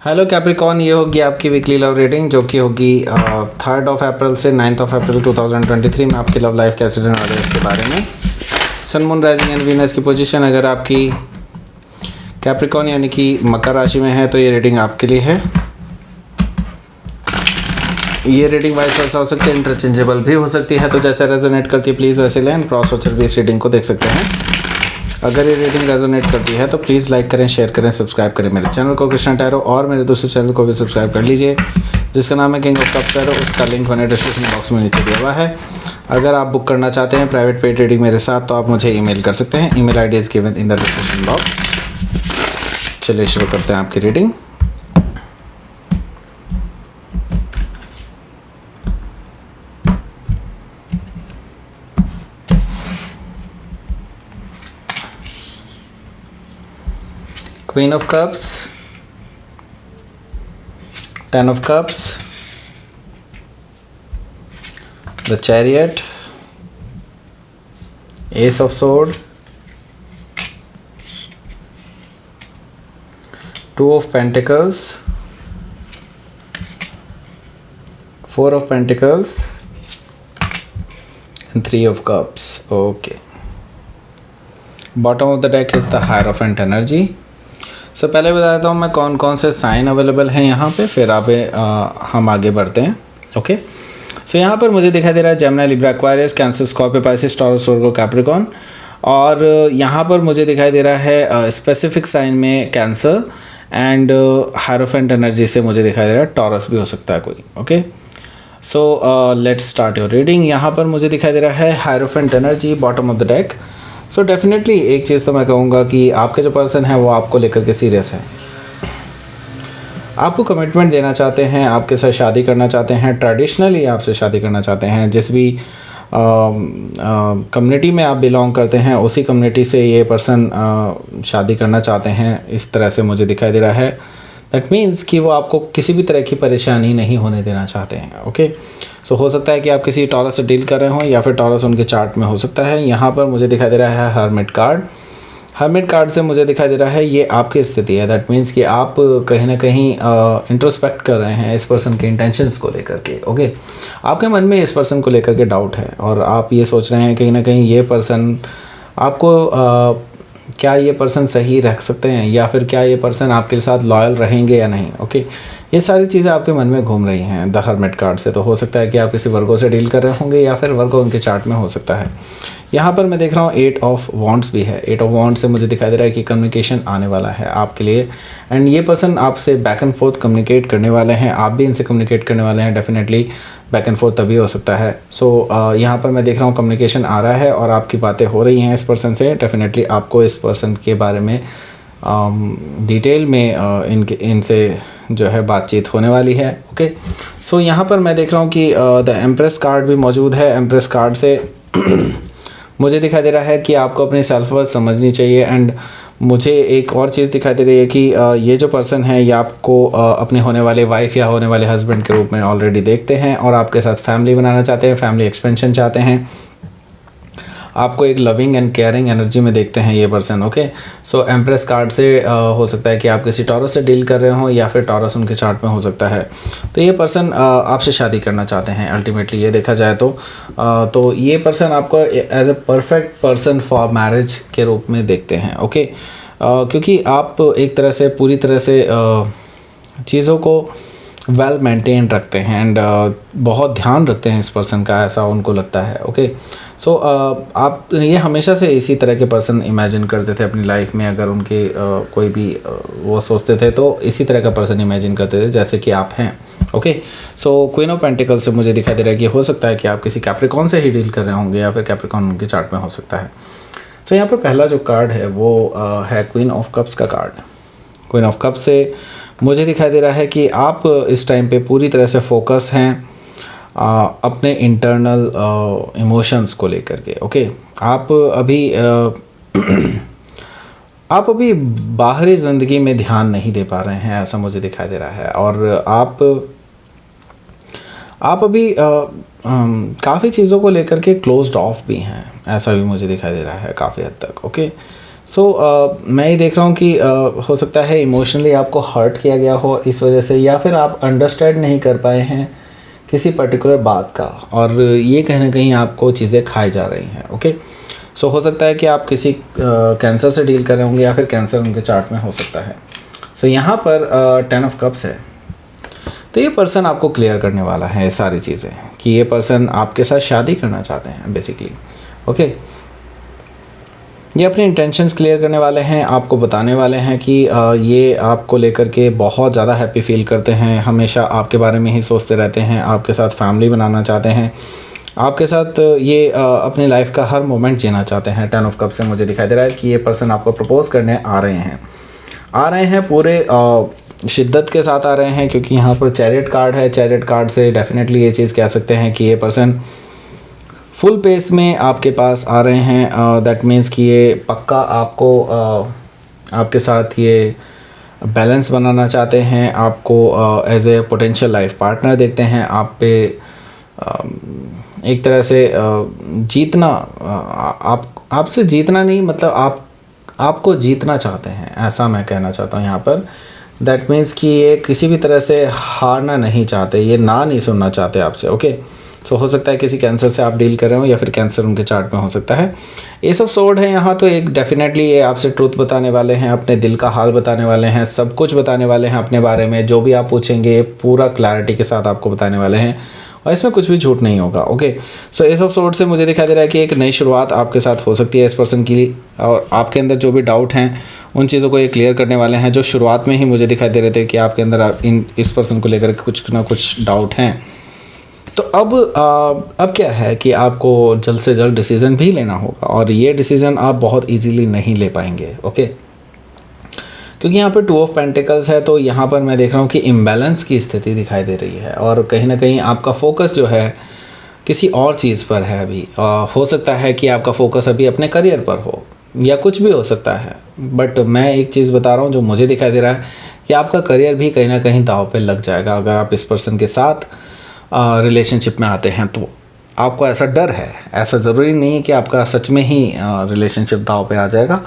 Hello Capricorn, ये होगी आपकी वीकली लव रेटिंग जो कि होगी 3 अप्रैल से 9 अप्रैल 2023 में आपकी लव लाइफ कैसे रहने वाले है उसके बारे में। Sun moon rising and Venus की पोजीशन अगर आपकी कैप्रिकॉन यानी कि मकर राशि में है तो ये रेटिंग आपके लिए है। ये रेटिंग वाइस वर्सा हो सकती है, इंटरचेंजेबल भी हो सकती है, तो जैसे रेजोनेट करती है प्लीज़ वैसे लें। क्रॉस वॉचर भी इस रेटिंग को देख सकते हैं। अगर ये रेटिंग रेजोनेट करती है तो प्लीज़ लाइक करें, शेयर करें, सब्सक्राइब करें मेरे चैनल को कृष्णा टैरो, और मेरे दूसरे चैनल को भी सब्सक्राइब कर लीजिए जिसका नाम है किंग ऑफ कप्स टैरो। उसका लिंक मैंने डिस्क्रिप्शन बॉक्स में नीचे दिया हुआ है। अगर आप बुक करना चाहते हैं प्राइवेट पेड रीडिंग मेरे साथ तो आप मुझे ईमेल कर सकते हैं। Email ID is given in the description box. चलिए शुरू करते हैं आपकी reading. Queen of Cups, Ten of Cups, the Chariot, Ace of Swords, Two of Pentacles, Four of Pentacles, and Three of Cups. Okay. Bottom of the deck is the Hierophant energy. सो पहले बता देता हूँ मैं कौन कौन से sign available हैं यहाँ पे, फिर हम आगे बढ़ते हैं। ओके, सो यहाँ पर मुझे दिखाई दे रहा है Gemini, Libra, Aquarius, Cancer, Scorpio, Pisces, Taurus, Virgo, Capricorn. और यहाँ पर मुझे दिखाई दे रहा है स्पेसिफिक साइन में कैंसर एंड हायरोफेंट एनर्जी से मुझे दिखाई दे रहा है टॉरस भी हो सकता है कोई। Okay, so let's start your reading. यहाँ पर मुझे दिखाई दे रहा है hierophant energy, bottom of the deck. So definitely एक चीज़ तो मैं कहूँगा कि आपके जो पर्सन है वो आपको लेकर के सीरियस है, आपको कमिटमेंट देना चाहते हैं, आपके साथ शादी करना चाहते हैं, ट्रेडिशनली आपसे शादी करना चाहते हैं। जिस भी कम्युनिटी में आप बिलोंग करते हैं उसी कम्युनिटी से ये पर्सन शादी करना चाहते हैं, इस तरह से मुझे दिखाई दे रहा है। दैट मीन्स कि वो आपको किसी भी तरह की परेशानी नहीं होने देना चाहते हैं। ओके, सो हो सकता है कि आप किसी टॉरस से डील कर रहे हों या फिर टॉरस उनके चार्ट में हो सकता है। यहाँ पर मुझे दिखाई दे रहा है हर्मिट कार्ड। हर्मिट कार्ड से मुझे दिखाई दे रहा है ये आपकी स्थिति है। दैट मीन्स कि आप कहीं ना कहीं इंट्रोस्पेक्ट कर रहे हैं इस पर्सन के इंटेंशंस को लेकर के। ओके, आपके मन में इस पर्सन को लेकर के डाउट है और आप ये सोच रहे हैं कहीं ना कहीं ये पर्सन आपको क्या ये पर्सन सही रख सकते हैं या फिर क्या ये पर्सन आपके साथ लॉयल रहेंगे या नहीं। ओके, ये सारी चीज़ें आपके मन में घूम रही हैं द हर्मिट कार्ड से। तो हो सकता है कि आप किसी वर्गो से डील कर रहे होंगे या फिर वर्गो उनके चार्ट में हो सकता है। यहाँ पर मैं देख रहा हूँ 8 ऑफ वॉन्ड्स भी है। 8 ऑफ वॉन्ड्स से मुझे दिखाई दे रहा है कि कम्युनिकेशन आने वाला है आपके लिए एंड ये पर्सन आपसे बैक एंड फोर्थ कम्युनिकेट करने वाले हैं, आप भी इनसे कम्युनिकेट करने वाले हैं। डेफिनेटली बैक एंड फोर्थ तभी हो सकता है। सो यहाँ पर मैं देख रहा हूँ कम्युनिकेशन आ रहा है और आपकी बातें हो रही हैं इस पर्सन से। डेफिनेटली आपको इस पर्सन के बारे में डिटेल में इनसे जो है बातचीत होने वाली है। ओके, सो यहाँ पर मैं देख रहा हूँ कि द एम्प्रेस कार्ड भी मौजूद है। एम्प्रेस कार्ड से मुझे दिखाई दे रहा है कि आपको अपनी सेल्फ वर्थ समझनी चाहिए एंड मुझे एक और चीज़ दिखाई दे रही है कि ये जो पर्सन है ये आपको अपने होने वाले वाइफ या होने वाले हस्बैंड के रूप में ऑलरेडी देखते हैं और आपके साथ फैमिली बनाना चाहते हैं, फैमिली एक्सपेंशन चाहते हैं, आपको एक लविंग एंड केयरिंग एनर्जी में देखते हैं ये पर्सन। ओके, सो एम्प्रेस कार्ड से हो सकता है कि आप किसी टॉरस से डील कर रहे हो या फिर टॉरस उनके चार्ट में हो सकता है। तो ये पर्सन आपसे शादी करना चाहते हैं अल्टीमेटली ये देखा जाए तो ये पर्सन आपको as a perfect person for marriage के रूप में देखते हैं। ओके, क्योंकि आप एक तरह से पूरी तरह से चीज़ों को वेल मेंटेन रखते हैं एंड बहुत ध्यान रखते हैं इस पर्सन का, ऐसा उनको लगता है। ओके, सो आप ये हमेशा से इसी तरह के पर्सन इमेजिन करते थे अपनी लाइफ में। अगर उनके कोई भी वो सोचते थे तो इसी तरह का पर्सन इमेजिन करते थे जैसे कि आप हैं। Okay, so queen of pentacle से मुझे दिखाई दे रहा है कि हो सकता है कि आप किसी कैप्रिकॉन से ही डील कर रहे होंगे या फिर कैप्रिकॉन उनके चार्ट में हो सकता है। सो यहाँ पर पहला जो कार्ड है वो है क्वीन ऑफ कप्स का कार्ड। क्वीन ऑफ कप्स से मुझे दिखाई दे रहा है कि आप इस टाइम पे पूरी तरह से फोकस हैं अपने इंटरनल इमोशंस को लेकर के। ओके, आप अभी बाहरी ज़िंदगी में ध्यान नहीं दे पा रहे हैं, ऐसा मुझे दिखाई दे रहा है। और आप अभी काफ़ी चीज़ों को लेकर के क्लोज्ड ऑफ भी हैं, ऐसा भी मुझे दिखाई दे रहा है काफ़ी हद तक। ओके, मैं ये देख रहा हूँ कि हो सकता है इमोशनली आपको हर्ट किया गया हो इस वजह से, या फिर आप अंडरस्टैंड नहीं कर पाए हैं किसी पर्टिकुलर बात का, और ये कहीं ना कहीं आपको चीज़ें खाई जा रही हैं। ओके, सो हो सकता है कि आप किसी कैंसर से डील कर रहे होंगे, या फिर कैंसर उनके चार्ट में हो सकता है। सो यहाँ पर 10 ऑफ कप्स है, तो ये पर्सन आपको क्लियर करने वाला है ये सारी चीज़ें, कि ये पर्सन आपके साथ शादी करना चाहते हैं बेसिकली। ओके, ये अपने इंटेंशंस क्लियर करने वाले हैं, आपको बताने वाले हैं कि ये आपको लेकर के बहुत ज़्यादा हैप्पी फील करते हैं, हमेशा आपके बारे में ही सोचते रहते हैं, आपके साथ फैमिली बनाना चाहते हैं, आपके साथ ये अपनी लाइफ का हर मोमेंट जीना चाहते हैं। 10 ऑफ कप से मुझे दिखाई दे रहा है कि ये पर्सन आपको प्रपोज करने आ रहे हैं पूरे शिद्दत के साथ आ रहे हैं, क्योंकि यहाँ पर चैरियट कार्ड है। चैरियट कार्ड से डेफिनेटली ये चीज़ कह सकते हैं कि ये पर्सन फुल पेस में आपके पास आ रहे हैं। दैट मीन्स कि ये पक्का आपको आपके साथ ये बैलेंस बनाना चाहते हैं, आपको as a potential life partner देखते हैं, आप पे एक तरह से जीतना, आपसे जीतना नहीं, मतलब आपको जीतना चाहते हैं, ऐसा मैं कहना चाहता हूँ यहाँ पर। दैट मीन्स कि ये किसी भी तरह से हारना नहीं चाहते, ये ना नहीं सुनना चाहते आपसे। ओके, सो हो सकता है किसी कैंसर से आप डील कर रहे हो, या फिर कैंसर उनके चार्ट में हो सकता है। ये सब सोर्ड है यहाँ, तो एक डेफिनेटली ये आपसे ट्रूथ बताने वाले हैं, अपने दिल का हाल बताने वाले हैं, सब कुछ बताने वाले हैं अपने बारे में। जो भी आप पूछेंगे पूरा क्लैरिटी के साथ आपको बताने वाले हैं, और इसमें कुछ भी झूठ नहीं होगा। Okay, so S of sword से मुझे दिखाई दे रहा है कि एक नई शुरुआत आपके साथ हो सकती है इस पर्सन की, और आपके अंदर जो भी डाउट हैं उन चीज़ों को ये क्लियर करने वाले हैं, जो शुरुआत में ही मुझे दिखाई दे रहे थे कि आपके अंदर इस पर्सन को लेकर कुछ ना कुछ डाउट हैं। तो अब क्या है कि आपको जल्द से जल्द डिसीज़न भी लेना होगा, और ये डिसीज़न आप बहुत ईजीली नहीं ले पाएंगे। ओके, क्योंकि यहाँ पर 2 ऑफ पेंटिकल्स है, तो यहाँ पर मैं देख रहा हूँ कि इम्बैलेंस की स्थिति दिखाई दे रही है, और कहीं ना कहीं आपका फोकस जो है किसी और चीज़ पर है अभी। हो सकता है कि आपका फोकस अभी अपने करियर पर हो, या कुछ भी हो सकता है, बट मैं एक चीज़ बता रहा हूँ जो मुझे दिखाई दे रहा है कि आपका करियर भी कहीं ना कहीं दांव पे लग जाएगा अगर आप इस पर्सन के साथ रिलेशनशिप में आते हैं। तो आपको ऐसा डर है, ऐसा ज़रूरी नहीं है कि आपका सच में ही रिलेशनशिप दांव पे आ जाएगा,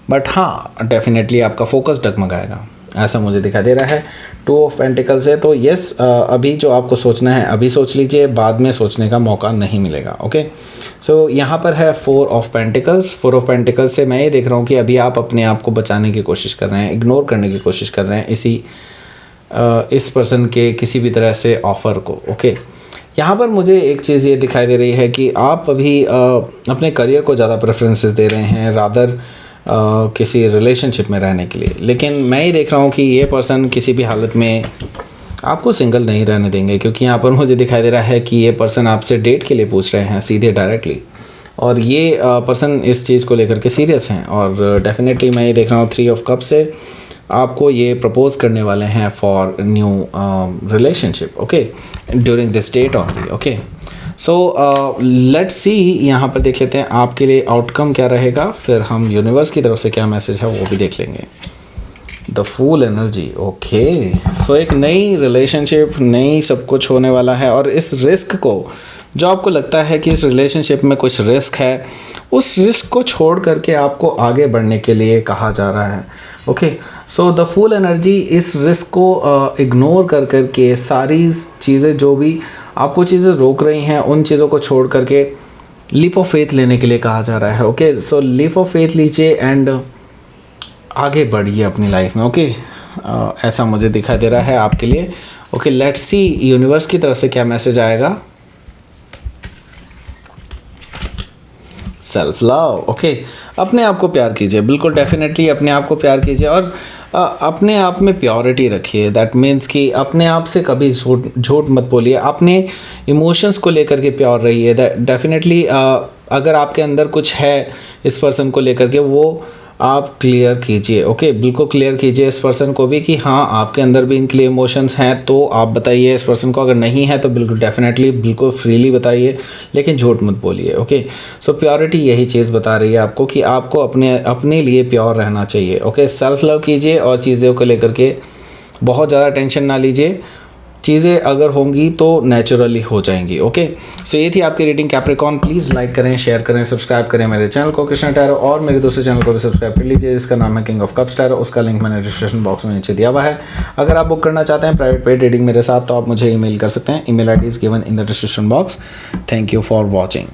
बट हाँ डेफिनेटली आपका फोकस डगमगाएगा, ऐसा मुझे दिखाई दे रहा है। 2 ऑफ पेंटिकल्स है, तो यस अभी जो आपको सोचना है अभी सोच लीजिए, बाद में सोचने का मौका नहीं मिलेगा। ओके, सो यहाँ पर है 4 ऑफ पेंटिकल्स। 4 ऑफ पेंटिकल्स से मैं ये देख रहा हूँ कि अभी आप अपने आप को बचाने की कोशिश कर रहे हैं, इग्नोर करने की कोशिश कर रहे हैं इस पर्सन के किसी भी तरह से ऑफ़र को। ओके, यहाँ पर मुझे एक चीज़ ये दिखाई दे रही है कि आप अभी अपने करियर को ज़्यादा प्रेफरेंसेस दे रहे हैं रादर किसी रिलेशनशिप में रहने के लिए, लेकिन मैं ये देख रहा हूँ कि ये पर्सन किसी भी हालत में आपको सिंगल नहीं रहने देंगे, क्योंकि यहाँ पर मुझे दिखाई दे रहा है कि ये पर्सन आपसे डेट के लिए पूछ रहे हैं सीधे डायरेक्टली, और ये पर्सन इस चीज़ को लेकर के सीरियस हैं, और डेफिनेटली मैं ये देख रहा हूँ 3 ऑफ कप से आपको ये प्रपोज करने वाले हैं for new relationship. Okay, during this date only. Okay, so let's see, यहाँ पर देख लेते हैं आपके लिए आउटकम क्या रहेगा, फिर हम यूनिवर्स की तरफ से क्या मैसेज है वो भी देख लेंगे। The fool energy. Okay, so एक नई रिलेशनशिप, नई सब कुछ होने वाला है, और इस रिस्क को, जो आपको लगता है कि इस रिलेशनशिप में कुछ रिस्क है, उस रिस्क को छोड़ करके आपको आगे बढ़ने के लिए कहा जा रहा है। Okay, so the fool energy इस रिस्क को इग्नोर कर करके सारी चीज़ें, जो भी आपको चीज़ें रोक रही हैं, उन चीज़ों को छोड़ करके लीप ऑफ फेथ लेने के लिए कहा जा रहा है। Okay, so leap of faith लीजिए एंड आगे बढ़िए अपनी लाइफ में। ओके, ऐसा मुझे दिखाई दे रहा है आपके लिए। ओके, लेट्स सी यूनिवर्स की तरफ से क्या मैसेज आएगा। Self love. ओके, अपने आप को प्यार कीजिए, बिल्कुल डेफिनेटली अपने आप को प्यार कीजिए, और अपने आप में प्योरिटी रखिए। दैट मीन्स कि अपने आप से कभी झूठ मत बोलिए, अपने इमोशंस को लेकर के प्योर रहिए। डेफिनेटली अगर आपके अंदर कुछ है इस पर्सन को लेकर के, वो आप क्लियर कीजिए। ओके, बिल्कुल क्लियर कीजिए इस पर्सन को भी कि हाँ आपके अंदर भी इनके लिए इमोशंस हैं, तो आप बताइए इस पर्सन को। अगर नहीं है तो बिल्कुल डेफिनेटली बिल्कुल फ्रीली बताइए, लेकिन झूठ मत बोलिए। ओके, सो प्योरिटी यही चीज़ बता रही है आपको कि आपको अपने लिए प्योर रहना चाहिए। ओके, सेल्फ लव कीजिए, और चीज़ों को लेकर के बहुत ज़्यादा टेंशन ना लीजिए, चीज़ें अगर होंगी तो नेचुरली हो जाएंगी। ओके, सो ये थी आपकी रीडिंग कैप्रिकॉर्न। प्लीज़ लाइक करें, शेयर करें, सब्सक्राइब करें मेरे चैनल को कृष्णा टैरो, और मेरे दूसरे चैनल को भी सब्सक्राइब कर लीजिए जिसका नाम है किंग ऑफ कप्स टैरो। उसका लिंक मैंने डिस्क्रिप्शन बॉक्स में नीचे दिया हुआ है। अगर आप बुक करना चाहते हैं प्राइवेट पेड रीडिंग मेरे साथ तो आप मुझे ईमेल कर सकते हैं। Email ID is given in the description box. Thank you for watching.